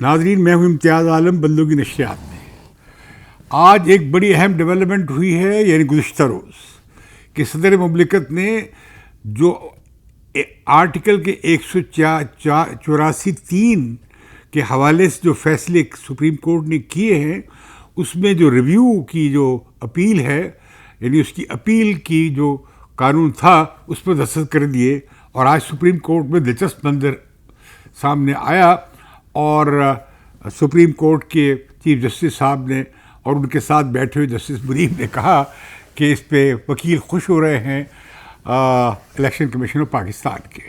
नाज़रीन, मैं हूँ इम्तियाज़ आलम बंदों की नशरियात में। आज एक बड़ी अहम डेवलपमेंट हुई है, यानी गुज़िश्ता रोज़ कि सदर मुमलिकत ने जो आर्टिकल के 184(3) के हवाले से जो फैसले सुप्रीम कोर्ट ने किए हैं, उसमें जो रिव्यू की जो अपील है, यानी उसकी अपील की जो कानून था, उस पर दस्तखत कर दिए। और आज सुप्रीम कोर्ट में दिलचस्प मंजर सामने आया और सुप्रीम कोर्ट के चीफ जस्टिस साहब ने और उनके साथ बैठे हुए जस्टिस मुनीब ने कहा कि इस पे वकील खुश हो रहे हैं इलेक्शन कमीशन ऑफ पाकिस्तान के,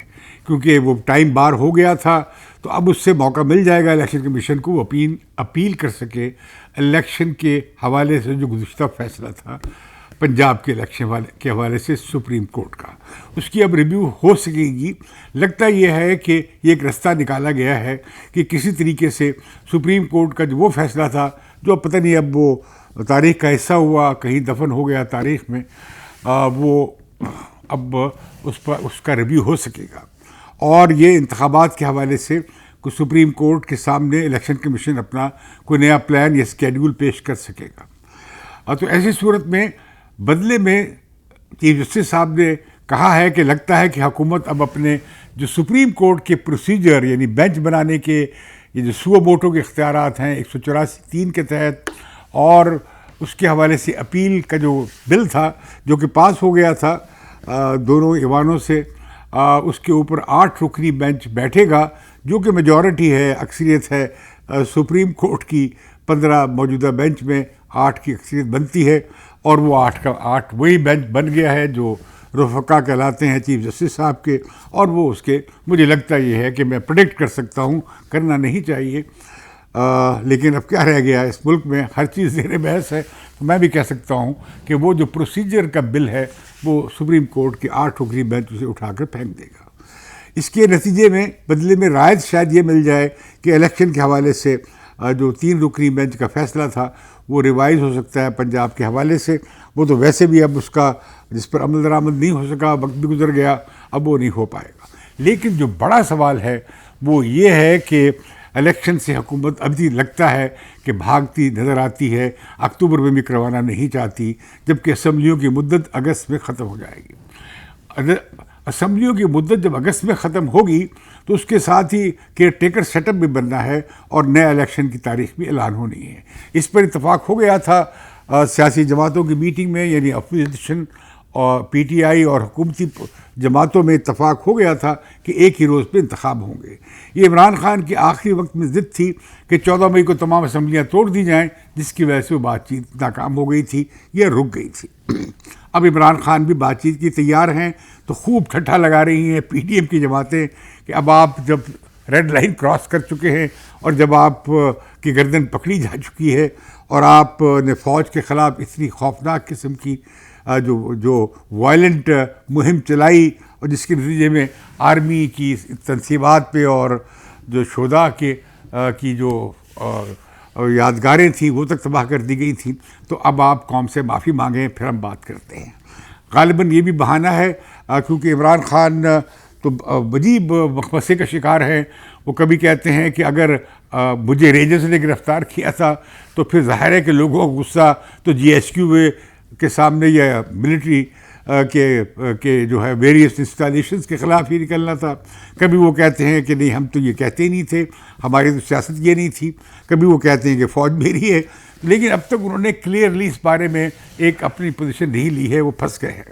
क्योंकि वो टाइम बार हो गया था, तो अब उससे मौका मिल जाएगा इलेक्शन कमीशन को वो अपील कर सके इलेक्शन के हवाले से जो गुज़िश्ता फैसला था पंजाब के इलेक्शन के हवाले से सुप्रीम कोर्ट का, उसकी अब रिव्यू हो सकेगी। लगता यह है कि ये एक रास्ता निकाला गया है कि किसी तरीके से सुप्रीम कोर्ट का जो वो फैसला था, जो पता नहीं अब वो तारीख़ का हिस्सा हुआ, कहीं दफन हो गया तारीख़ में, वो अब उसका रिव्यू हो सकेगा। और ये इंतखाबात के हवाले से कुछ सुप्रीम कोर्ट के सामने इलेक्शन कमीशन अपना कोई नया प्लान या स्केड्यूल पेश कर सकेगा। तो ऐसी सूरत में बदले में चीफ जस्टिस साहब ने कहा है कि लगता है कि हुकूमत अब अपने जो सुप्रीम कोर्ट के प्रोसीजर, यानी बेंच बनाने के ये जो सुओ मोटो के इख्तियारात हैं 184(3) के तहत, और उसके हवाले से अपील का जो बिल था जो कि पास हो गया था दोनों ईवानों से, उसके ऊपर 8 रुकनी बेंच बैठेगा, जो कि मेजॉरिटी है, अक्सरियत है सुप्रीम कोर्ट की। 15 मौजूदा बेंच में 8 की अक्सरियत बनती है, और वो 8 का 8 वही बेंच बन गया है जो रफ़का कहलाते हैं चीफ जस्टिस साहब के। और वो उसके, मुझे लगता ये है कि मैं प्रेडिक्ट कर सकता हूँ, करना नहीं चाहिए, लेकिन अब क्या रह गया, इस मुल्क में हर चीज़ ज़ेर बहस है। तो मैं भी कह सकता हूँ कि वो जो प्रोसीजर का बिल है वो सुप्रीम कोर्ट के 8 रुकनी बेंच उसे उठाकर फेंक देगा। इसके नतीजे में बदले में रायत शायद ये मिल जाए कि इलेक्शन के हवाले से जो 3 रुकनी बेंच का फैसला था वो रिवाइज़ हो सकता है पंजाब के हवाले से। वो तो वैसे भी अब उसका जिस पर अमल दरामद नहीं हो सका, वक्त भी गुजर गया, अब वो नहीं हो पाएगा। लेकिन जो बड़ा सवाल है वो ये है कि इलेक्शन से हुकूमत अभी लगता है कि भागती नज़र आती है, अक्टूबर में भी करवाना नहीं चाहती, जबकि असम्बलियों की मुद्दत अगस्त में ख़त्म हो जाएगी। असम्बलियों की मुद्दत जब अगस्त में ख़त्म होगी तो उसके साथ ही केयर टेकर सेटअप भी बनना है और नया इलेक्शन की तारीख भी ऐलान होनी है। इस पर इत्तफाक हो गया था सियासी जमातों की मीटिंग में, यानी अपोजिशन और PTI और हुकूमती जमातों में इत्तफाक हो गया था कि एक ही रोज़ पे इंतखाब होंगे। ये इमरान खान की आखिरी वक्त में ज़िद थी कि 14 मई को तमाम असम्बलियाँ तोड़ दी जाएँ, जिसकी वजह से वो बातचीत नाकाम हो गई थी या रुक गई थी। अब इमरान खान भी बातचीत की तैयार हैं, तो खूब ठट्ठा लगा रही हैं PTM की जमातें कि अब आप जब रेड लाइन क्रॉस कर चुके हैं और जब आप की गर्दन पकड़ी जा चुकी है और आपने फ़ौज के ख़िलाफ़ इतनी खौफनाक किस्म की जो वायलेंट मुहिम चलाई और जिसके नतीजे में आर्मी की तनसीबात पे और जो शोदा के की जो यादगारें थी वो तक तबाह कर दी गई थी, तो अब आप कौम से माफ़ी मांगें, फिर हम बात करते हैं। गालिबन ये भी बहाना है क्योंकि इमरान खान तो अजीब मकमसे का शिकार है। वो कभी कहते हैं कि अगर मुझे रेंजर्स ने गिरफ़्तार किया था तो फिर ज़ाहिर है कि लोगों का गुस्सा तो GHQ के सामने या मिलिट्री के जो है वेरियस इंस्टॉलेशंस के ख़िलाफ़ ही निकलना था। कभी वो कहते हैं कि नहीं, हम तो ये कहते ही नहीं थे, हमारी तो सियासत ये नहीं थी। कभी वो कहते हैं कि फ़ौज मेरी है, लेकिन अब तक उन्होंने क्लियरली इस बारे में एक अपनी पोजीशन नहीं ली है, वो फंस गए हैं।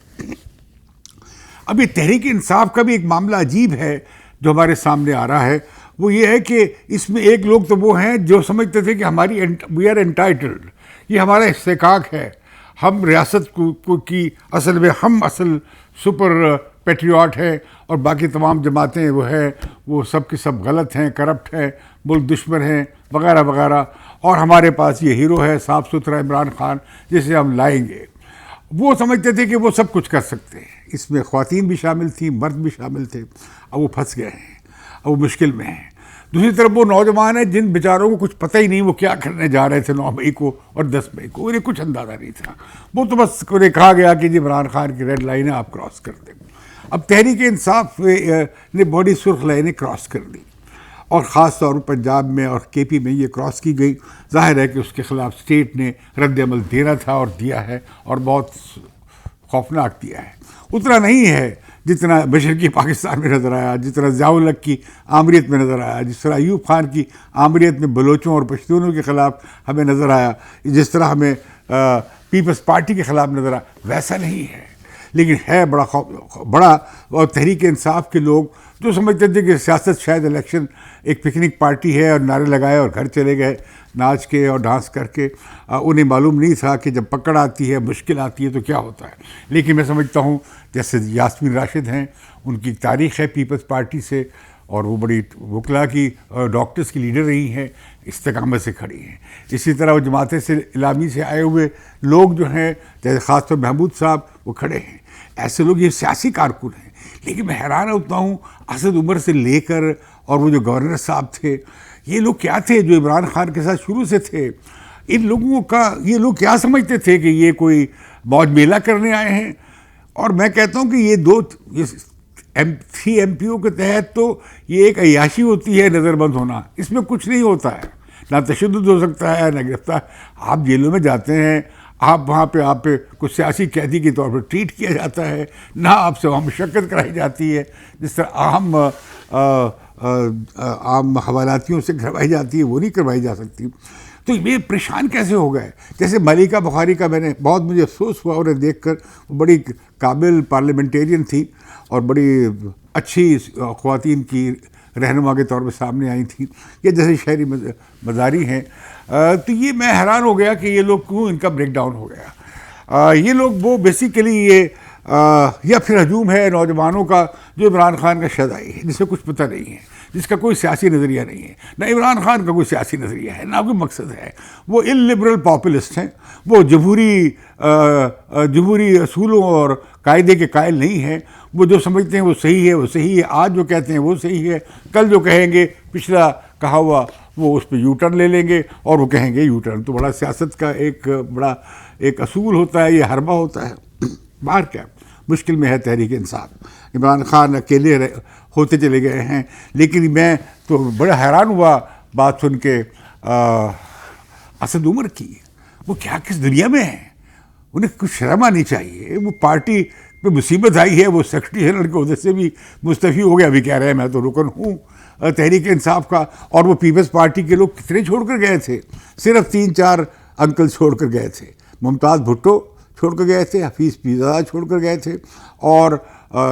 अब ये तहरीक इंसाफ का भी एक मामला अजीब है जो हमारे सामने आ रहा है। वो ये है कि इसमें एक लोग तो वो हैं जो समझते थे कि हमारी वी आर एंटाइटल्ड, ये हमारा इस्तेकाक है, हम रियासत की असल में हम असल सुपर पेट्रियाट हैं और बाकी तमाम जमातें वो सब के सब गलत हैं, करप्ट हैं, मुल्क दुश्मन हैं वगैरह वगैरह, और हमारे पास ये हीरो है साफ़ सुथरा इमरान खान जिसे हम लाएंगे। वो समझते थे कि वो सब कुछ कर सकते हैं, इसमें ख़वातीन भी शामिल थी, मर्द भी शामिल थे। अब वो फंस गए हैं, अब वो मुश्किल में हैं। दूसरी तरफ वो नौजवान हैं जिन बेचारों को कुछ पता ही नहीं वो क्या करने जा रहे थे 9 मई को और 10 मई को, उन्हें कुछ अंदाज़ा नहीं था। वो तो बस उन्हें कहा गया कि जी इमरान खान की रेड लाइन है, आप क्रॉस कर दें। अब तहरीक इंसाफ ने बड़ी सुर्ख लाइनें क्रॉस कर दी और ख़ास तौर पर पंजाब में और केपी में ये क्रॉस की गई। जाहिर है कि उसके ख़िलाफ़ स्टेट ने रद्द-ए-अमल देना था और दिया है, और बहुत खौफनाक दिया है। उतना नहीं है जितना मशरक़ी पाकिस्तान में नज़र आया, जितना ज़िया-उल-हक़ की आमरीत में नज़र आया, जिस तरह अयूब खान की आमरीत में बलोचों और पश्तूनों के ख़िलाफ़ हमें नज़र आया, जिस तरह हमें पीपल्स पार्टी के ख़िलाफ़ नज़र आया, वैसा नहीं है। लेकिन है बड़ा और तहरीक इंसाफ के लोग जो समझते थे कि सियासत शायद इलेक्शन एक पिकनिक पार्टी है, और नारे लगाए और घर चले गए नाच के और डांस करके। उन्हें मालूम नहीं था कि जब पकड़ आती है, मुश्किल आती है तो क्या होता है। लेकिन मैं समझता हूँ जैसे यास्मीन राशिद हैं, उनकी तारीख़ है पीपल्स पार्टी से, और वो बड़ी वकला की डॉक्टर्स की लीडर रही हैं, इस्तेकामत से खड़ी हैं। इसी तरह वो जमात से इलामी से आए हुए लोग जो हैं, जैसे ख़ासतौर महमूद साहब, वो खड़े हैं। ऐसे लोग ये सियासी कारकुन हैं। लेकिन मैं हैरान होता हूँ, असद उमर से लेकर और वो जो गवर्नर साहब थे, ये लोग क्या थे जो इमरान खान के साथ शुरू से थे। इन लोगों का ये लोग क्या समझते थे कि ये कोई मौज मेला करने आए हैं। और मैं कहता हूँ कि ये 3 MPO के तहत तो ये एक अय्याशी होती है, नज़रबंद होना। इसमें कुछ नहीं होता है, ना तशद्दुद हो सकता है, ना गिरफ्तार। आप जेलों में जाते हैं, आप वहाँ पे आप पे कुछ सियासी कैदी के तौर पर ट्रीट किया जाता है, ना आपसे वहाँ मशक्क़त कराई जाती है जिस तरह आम हवालातियों से करवाई जाती है, वो नहीं करवाई जा सकती। तो ये परेशान कैसे हो गए। जैसे मलिका बुखारी का मैंने बहुत मुझे अफसोस हुआ उन्हें देखकर। वो बड़ी काबिल पार्लियामेंटेरियन थी और बड़ी अच्छी ख़वातीन की रहनुमा के तौर पर सामने आई थी। ये जैसे शहरी मज़ारी हैं, तो ये मैं हैरान हो गया कि ये लोग क्यों इनका ब्रेक डाउन हो गया। ये लोग वो बेसिकली ये या फिर हजूम है नौजवानों का जो इमरान खान का शदाई है, जिसे कुछ पता नहीं है, जिसका कोई सियासी नज़रिया नहीं है, ना इमरान खान का कोई सियासी नज़रिया है, ना कोई मकसद है। वो इलिबरल पॉपुलिस्ट हैं, वो जमहूरी असूलों और कायदे के कायल नहीं हैं। वो जो समझते हैं वो सही है, वो सही है। आज जो कहते हैं वो सही है, कल जो कहेंगे पिछला कहा हुआ वो उस पर यू टर्न ले लेंगे और वो कहेंगे यू टर्न। तो बड़ा सियासत का एक असूल होता है, ये हरबा होता है। बाहर क्या मुश्किल में है तहरीक इंसाफ। इमरान खान अकेले होते चले गए हैं। लेकिन मैं तो बड़ा हैरान हुआ बात सुन के असद उमर की। वो क्या किस दुनिया में है, उन्हें कुछ शर्म आनी चाहिए। वो पार्टी पे मुसीबत आई है, वो सेक्रेटरी जनरल के उहदे से भी मुस्तफ़ी हो गया। अभी कह रहे हैं मैं तो रुकन हूँ तहरीक इंसाफ का। और वो पीपल्स पार्टी के लोग कितने छोड़ कर गए थे, सिर्फ 3-4 अंकल छोड़ कर गए थे। मुमताज़ भुट्टो छोड़ कर गए थे, हफीज़ पीरज़ादा छोड़ कर गए थे, और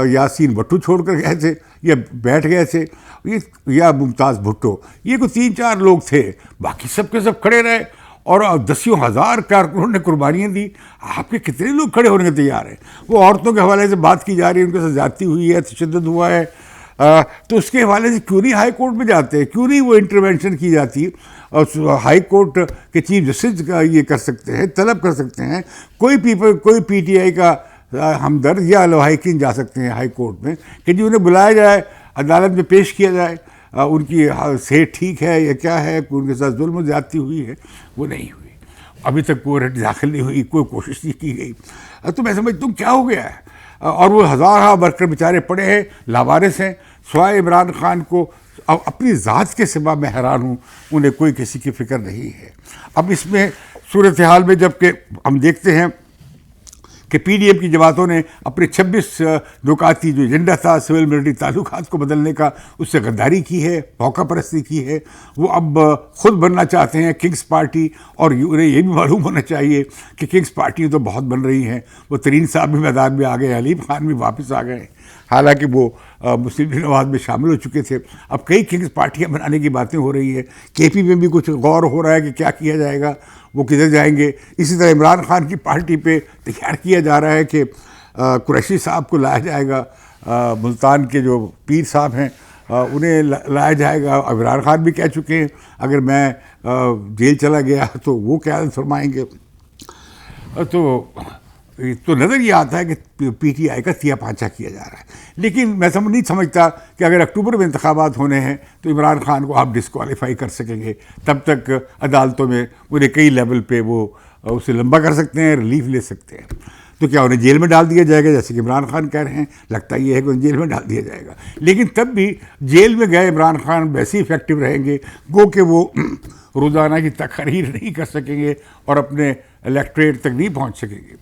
यासीन भट्टू छोड़ कर गए थे या बैठ गए थे, ये या मुमताज़ भुट्टो, ये कोई 3-4 लोग थे। बाकी सब के सब खड़े रहे और दसियों हज़ार कारकुनों ने कुर्बानियाँ दी। आपके कितने लोग खड़े होने के तैयार हैं। वो औरतों के हवाले से बात की जा रही है, उनके साथ ज़्यादती हुई है, तशद्दुद हुआ है, तो उसके हवाले से क्यों नहीं हाई कोर्ट में जाते हैं, क्यों नहीं वो इंटरवेंशन की जाती है। और हाई कोर्ट के चीफ जस्टिस का ये कर सकते हैं, तलब कर सकते हैं। कोई PTI का हमदर्द या लवाहिकीन जा सकते हैं हाई कोर्ट में कि जी उन्हें बुलाया जाए, अदालत में पेश किया जाए, उनकी सेहत ठीक है या क्या है, उनके साथ जुल्म ज़्यादती हुई है। वो नहीं हुई, अभी तक कोई रट दाखिल नहीं हुई, कोई कोशिश नहीं की गई। तो मैं समझता हूँ क्या हो गया है। और वो हज़ार वर्कर बेचारे पड़े हैं, लावारिस हैं, स्वाय इमरान खान को अपनी ज़ात के सिवा मैं हैरान हूँ, उन्हें कोई किसी की फ़िक्र नहीं है। अब इसमें सूरत हाल में जबकि हम देखते हैं कि PDM की जमातों ने अपने 26 नुकाती जो एजेंडा था सिविल मिलिट्री ताल्लुकात को बदलने का, उससे गद्दारी की है, मौका परस्ती की है। वो अब ख़ुद बनना चाहते हैं किंग्स पार्टी, और उन्हें ये भी मालूम होना चाहिए कि किंग्स पार्टी तो बहुत बन रही हैं। वो तरीन साहब भी मैदान में आ गए, अलीम खान भी वापस आ गए, हालांकि वो मुस्लिम लीग नवाज में शामिल हो चुके थे। अब कई किंग्स पार्टियाँ बनाने की बातें हो रही है। KP में भी कुछ गौर हो रहा है कि क्या किया जाएगा, वो किधर जाएंगे। इसी तरह इमरान खान की पार्टी पे तैयार किया जा रहा है कि कुरैशी साहब को लाया जाएगा, मुल्तान के जो पीर साहब हैं उन्हें लाया जाएगा। इमरान खान भी कह चुके हैं अगर मैं जेल चला गया तो वो क्या फरमाएंगे। तो नज़र ये आता है कि PTI का तिया पांचा किया जा रहा है। लेकिन मैं नहीं समझता कि अगर अक्टूबर में इंतखाबात होने हैं तो इमरान खान को आप डिस्क्वालीफाई कर सकेंगे। तब तक अदालतों में उन्हें कई लेवल पे वो उसे लंबा कर सकते हैं, रिलीफ ले सकते हैं। तो क्या उन्हें जेल में डाल दिया जाएगा, जैसे कि इमरान खान कह रहे हैं? लगता ये है कि उन्हें जेल में डाल दिया जाएगा। लेकिन तब भी जेल में गए इमरान खान वैसे ही इफेक्टिव रहेंगे, गो कि वो रोज़ाना की तकरीर नहीं कर सकेंगे और अपने इलेक्ट्रेट तक नहीं पहुँच सकेंगे।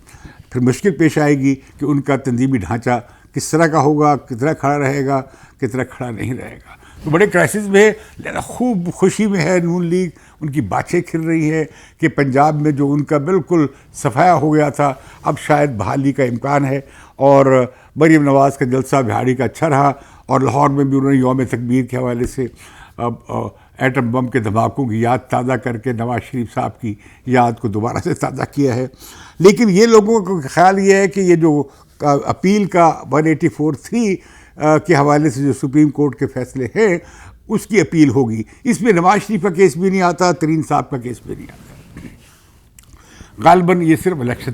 फिर मुश्किल पेश आएगी कि उनका तंजीमी ढांचा किस तरह का होगा, कितना खड़ा रहेगा, कितना खड़ा नहीं रहेगा। तो बड़े क्राइसिस में है, लेकिन खूब खुशी में है नून लीग। उनकी बातें खिल रही है कि पंजाब में जो उनका बिल्कुल सफाया हो गया था, अब शायद बहाली का इम्कान है। और मरीम नवाज़ का जलसा बिहाड़ी का अच्छा रहा, और लाहौर में भी उन्होंने यौम तकबीर के हवाले से अब एटम बम के धमाकों की याद ताज़ा करके नवाज शरीफ साहब की याद को दोबारा से ताज़ा किया है। लेकिन ये लोगों का ख्याल ये है कि ये जो अपील का 184(3) के हवाले से जो सुप्रीम कोर्ट के फैसले हैं, उसकी अपील होगी। इसमें नवाज शरीफ का केस भी नहीं आता, तरीन साहब का केस भी नहीं आता। गालिबन ये सिर्फ इलेक्शन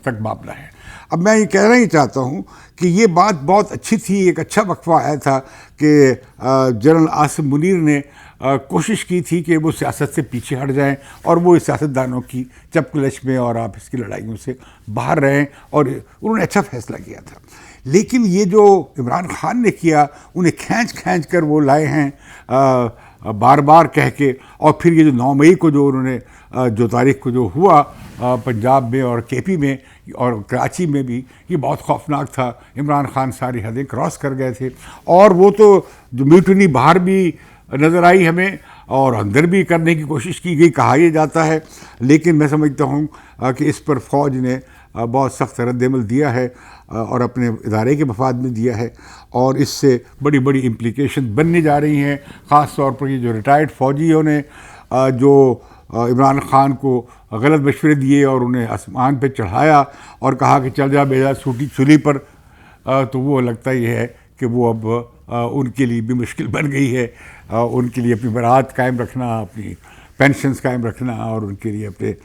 तक मामला है। अब मैं ये कहना ही चाहता हूँ कि ये बात बहुत अच्छी थी, एक अच्छा वक्फा आया था कि जनरल आसिम मुनीर ने कोशिश की थी कि वो सियासत से पीछे हट जाएं और वो सियासतदानों की चपकलश में और आपस की लड़ाइयों से बाहर रहें, और उन्होंने अच्छा फैसला किया था। लेकिन ये जो इमरान खान ने किया, उन्हें खींच कर वो लाए हैं बार बार कह के। और फिर ये जो 9 मई को जो उन्होंने जो तारीख को जो हुआ पंजाब में और केपी में और कराची में भी, ये बहुत खौफनाक था। इमरान खान सारी हदें क्रॉस कर गए थे, और वो तो जो म्यूटनी बाहर भी नज़र आई हमें और अंदर भी करने की कोशिश की गई, कहा यह जाता है। लेकिन मैं समझता हूँ कि इस पर फ़ौज ने बहुत सख्त रद्द-ए-अमल दिया है और अपने इदारे के मफाद में दिया है, और इससे बड़ी बड़ी इम्प्लिकेशन बनने जा रही हैं। ख़ास तौर पर ये जो रिटायर्ड फ़ौजियों ने जो इमरान खान को गलत मशवरे दिए और उन्हें आसमान पे चढ़ाया और कहा कि चल जा बेजा सूटी चुली पर, तो वो लगता ही है कि वो अब उनके लिए भी मुश्किल बन गई है। उनके लिए अपनी बरात कायम रखना, अपनी पेंशन्स कायम रखना, और उनके लिए अपने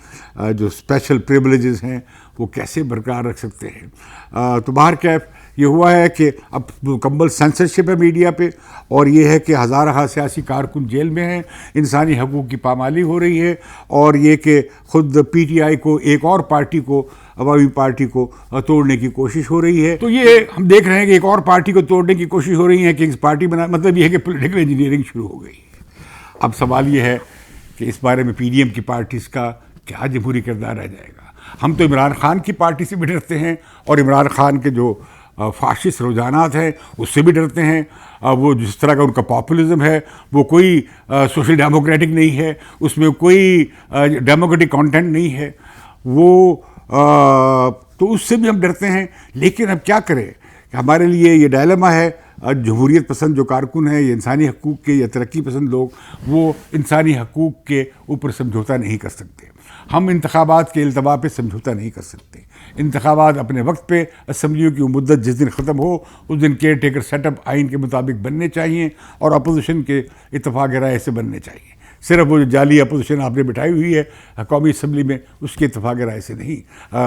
जो स्पेशल प्रिविलेजेस हैं वो कैसे बरकरार रख सकते हैं। तो बाहर कैफ ये हुआ है कि अब मुकम्मल सेंसरशिप है मीडिया पे, और ये है कि हज़ार सियासी कारकुन जेल में हैं, इंसानी हकूक़ की पामाली हो रही है, और ये कि ख़ुद PTI को, एक और पार्टी को, अवामी पार्टी को तोड़ने की कोशिश हो रही है। तो ये हम देख रहे हैं कि एक और पार्टी को तोड़ने की कोशिश हो रही है, किंग्स पार्टी बना, मतलब ये है कि पॉलिटिकल इंजीनियरिंग शुरू हो गई है। अब सवाल ये है कि इस बारे में PDM की पार्टीज़ का क्या जमहूरी किरदार रह जाएगा। हम तो इमरान खान की पार्टी से भी डरते हैं, और इमरान खान के जो फाशिस्ट रुझानात हैं उससे भी डरते हैं। वो जिस तरह का उनका पॉपुलिज्म है, वो कोई सोशल डेमोक्रेटिक नहीं है, उसमें कोई डेमोक्रेटिक कंटेंट नहीं है, वो तो उससे भी हम डरते हैं। लेकिन अब क्या करें, हमारे लिए ये डायलेमा है। जमहूरियत पसंद जो कारकुन हैं, ये इंसानी हकूक़ के या तरक्की पसंद लोग, वो इंसानी हकूक़ के ऊपर समझौता नहीं कर सकते। हम इंतखाबात के इल्तवा पे समझौता नहीं कर सकते। इंतखाबात अपने वक्त पे, असम्बलियों की मुद्दत जिस दिन ख़त्म हो उस दिन केयर टेकर सेटअप आइन के मुताबिक बनने चाहिए, और अपोजिशन के इत्तफाक राय से बनने चाहिए। सिर्फ वो जो जाली अपोजिशन आपने बिठाई हुई है कौमी असम्बली में, उसके इत्तफाक राय से नहीं,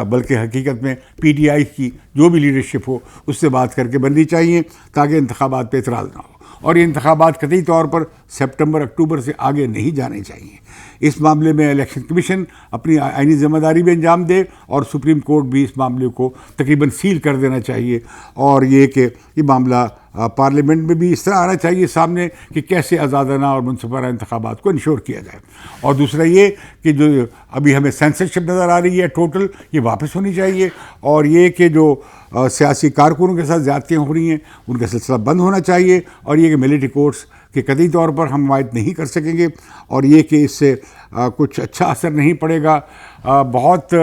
बल्कि हकीकत में PTI की जो भी लीडरशिप हो उससे बात करके बननी चाहिए, ताकि इंतखाबात पे एतराज़ ना हो। और ये इंतखाबात कतई तौर पर सितंबर-अक्टूबर से आगे नहीं जाने चाहिए। इस मामले में इलेक्शन कमीशन अपनी आईनी ज़िम्मेदारी भी अंजाम दे, और सुप्रीम कोर्ट भी इस मामले को तकरीबन सील कर देना चाहिए। और ये कि ये मामला पार्लियामेंट में भी इस तरह आना चाहिए सामने कि कैसे आज़ादाना और मुनसिफाना इंतखाबात को इंश्योर किया जाए। और दूसरा ये कि जो अभी हमें सेंसरशिप नज़र आ रही है टोटल, ये वापस होनी चाहिए। और ये कि जो सियासी कारकुनों के साथ ज़्यादतियाँ हो रही हैं उनका सिलसिला बंद होना चाहिए। और ये कि मिलिट्री कोर्ट्स के कतई तौर पर हम हिमायत नहीं कर सकेंगे, और ये कि इससे कुछ अच्छा असर नहीं पड़ेगा। बहुत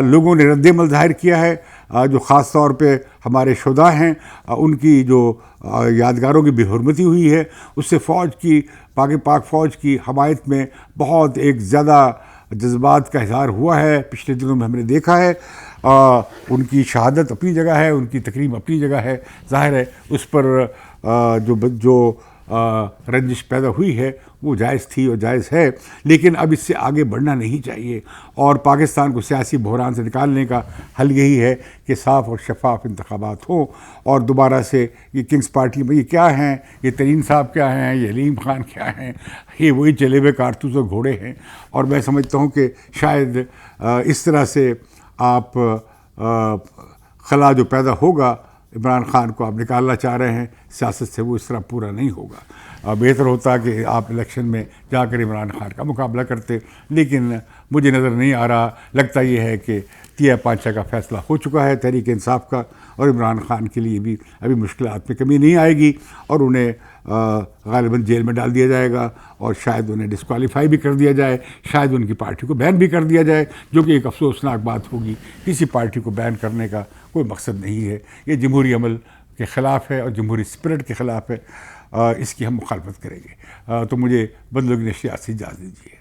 लोगों ने रद्द-ए-अमल ज़ाहिर किया है, जो ख़ास तौर पे हमारे शुदा हैं उनकी जो यादगारों की बेहुरमती हुई है, उससे फ़ौज की, पाक फ़ौज की हमायत में बहुत एक ज़्यादा जज्बात का इज़हार हुआ है। पिछले दिनों में हमने देखा है, उनकी शहादत अपनी जगह है, उनकी तकरीम अपनी जगह है। ज़ाहिर है उस पर जो रंजिश पैदा हुई है वो जायज़ थी और जायज़ है, लेकिन अब इससे आगे बढ़ना नहीं चाहिए। और पाकिस्तान को सियासी बहरान से निकालने का हल यही है कि साफ़ और शफाफ इंतखाबात हों। और दोबारा से ये किंग्स पार्टी में ये क्या हैं, ये तरीन साहब क्या हैं, ये अलीम खान क्या हैं, ये वही चले हुए कारतूस और घोड़े हैं। और मैं समझता हूँ कि शायद इस तरह से आप खला जो पैदा होगा, इमरान खान को आप निकालना चाह रहे हैं सियासत से, वो इस तरह पूरा नहीं होगा। बेहतर होता कि आप इलेक्शन में जाकर इमरान खान का मुकाबला करते, लेकिन मुझे नज़र नहीं आ रहा। लगता ये है कि तिया पांचा का फ़ैसला हो चुका है तहरीक इंसाफ का, और इमरान खान के लिए भी अभी मुश्किलात में कमी नहीं आएगी और उन्हें गालिबन जेल में डाल दिया जाएगा और शायद उन्हें डिस्क्वालीफाई भी कर दिया जाए, शायद उनकी पार्टी को बैन भी कर दिया जाए, जो कि एक अफसोसनाक बात होगी। किसी पार्टी को बैन करने का कोई मकसद नहीं है, ये जमहूरी अमल के ख़िलाफ़ है और जमहूरी स्पिरिट के ख़िलाफ़ है। इसकी हम मुखालफत करेंगे। तो मुझे बंदूक नशियात से इजाज़त दीजिए।